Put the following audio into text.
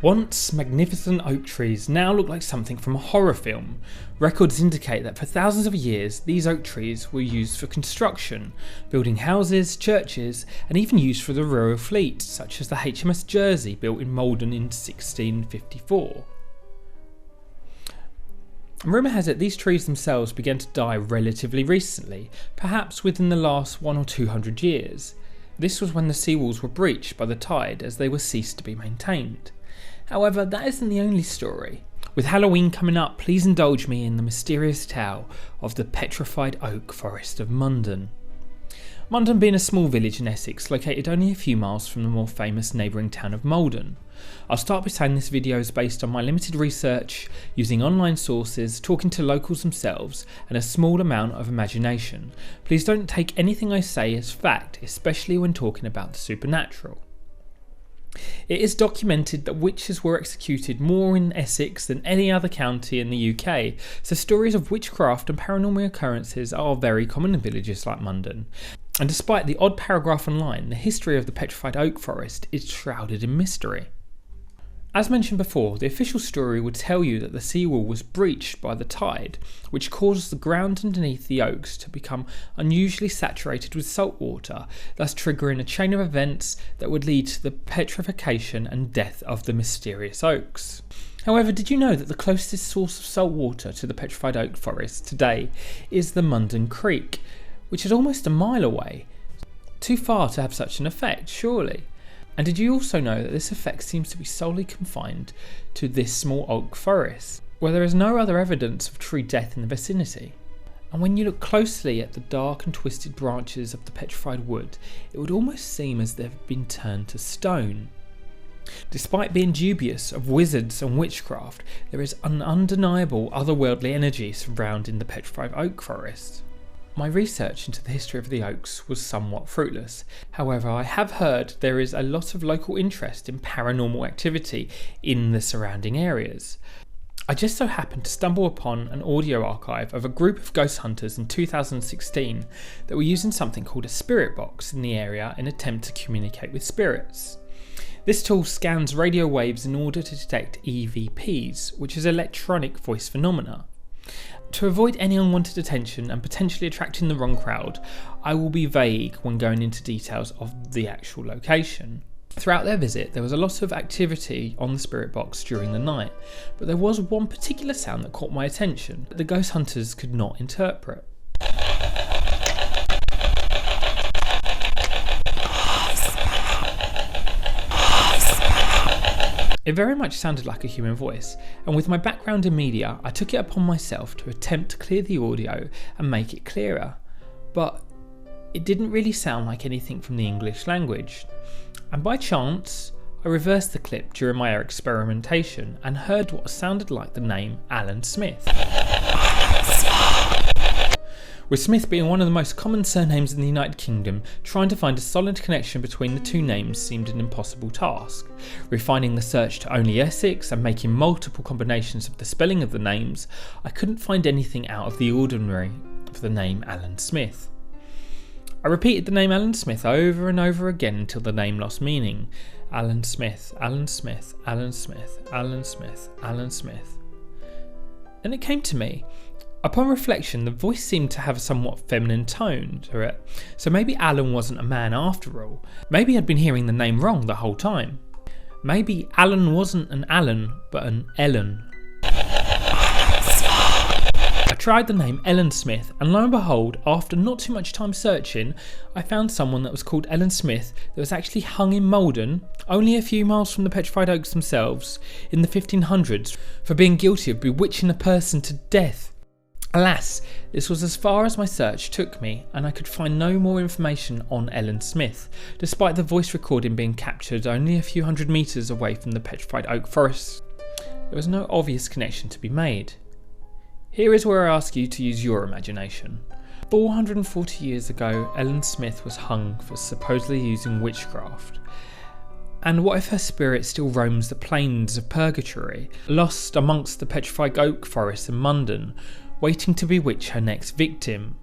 Once magnificent oak trees now look like something from a horror film. Records indicate that for thousands of years these oak trees were used for construction, building houses, churches, and even used for the Royal Fleet, such as the HMS Jersey built in Mundon in 1654. Rumour has it these trees themselves began to die relatively recently, perhaps within the last 100 or 200 years. This was when the seawalls were breached by the tide as they were ceased to be maintained. However, that isn't the only story. With Halloween coming up, please indulge me in the mysterious tale of the Petrified Oak Forest of Mundon. Mundon being a small village in Essex located only a few miles from the more famous neighbouring town of Mundon. I'll start by saying this video is based on my limited research, using online sources, talking to locals themselves, and a small amount of imagination. Please don't take anything I say as fact, especially when talking about the supernatural. It is documented that witches were executed more in Essex than any other county in the UK, so stories of witchcraft and paranormal occurrences are very common in villages like Mundon. And despite the odd paragraph online, the history of the Petrified Oak Forest is shrouded in mystery. As mentioned before, the official story would tell you that the seawall was breached by the tide, which caused the ground underneath the oaks to become unusually saturated with salt water, thus triggering a chain of events that would lead to the petrification and death of the mysterious oaks. However, did you know that the closest source of salt water to the Petrified Oak Forest today is the Mundon Creek, which is almost a mile away? Too far to have such an effect, surely. And did you also know that this effect seems to be solely confined to this small oak forest, where there is no other evidence of tree death in the vicinity? And when you look closely at the dark and twisted branches of the petrified wood, it would almost seem as they've been turned to stone. Despite being dubious of wizards and witchcraft, there is an undeniable otherworldly energy surrounding the Petrified Oak Forest. My research into the history of the oaks was somewhat fruitless. However, I have heard there is a lot of local interest in paranormal activity in the surrounding areas. I just so happened to stumble upon an audio archive of a group of ghost hunters in 2016 that were using something called a spirit box in the area in an attempt to communicate with spirits. This tool scans radio waves in order to detect EVPs, which is electronic voice phenomena. To avoid any unwanted attention and potentially attracting the wrong crowd, I will be vague when going into details of the actual location. Throughout their visit, there was a lot of activity on the spirit box during the night, but there was one particular sound that caught my attention that the ghost hunters could not interpret. It very much sounded like a human voice, and with my background in media, I took it upon myself to attempt to clear the audio and make it clearer, but it didn't really sound like anything from the English language. And by chance, I reversed the clip during my experimentation and heard what sounded like the name Alan Smith. With Smith being one of the most common surnames in the United Kingdom, trying to find a solid connection between the two names seemed an impossible task. Refining the search to only Essex and making multiple combinations of the spelling of the names, I couldn't find anything out of the ordinary for the name Alan Smith. I repeated the name Alan Smith over and over again until the name lost meaning. Alan Smith, Alan Smith, Alan Smith, Alan Smith, Alan Smith. Then it came to me. Upon reflection, the voice seemed to have a somewhat feminine tone to it, so maybe Alan wasn't a man after all. Maybe I'd been hearing the name wrong the whole time. Maybe Alan wasn't an Alan, but an Ellen. I tried the name Ellen Smith, and lo and behold, after not too much time searching, I found someone that was called Ellen Smith that was actually hung in Mundon, only a few miles from the Petrified Oaks themselves, in the 1500s, for being guilty of bewitching a person to death. Alas, this was as far as my search took me, and I could find no more information on Ellen Smith, despite the voice recording being captured only a few hundred metres away from the Petrified Oak Forest. There was no obvious connection to be made. Here is where I ask you to use your imagination. 440 years ago, Ellen Smith was hung for supposedly using witchcraft. And what if her spirit still roams the plains of purgatory, lost amongst the Petrified Oak Forest in Mundon, waiting to bewitch her next victim?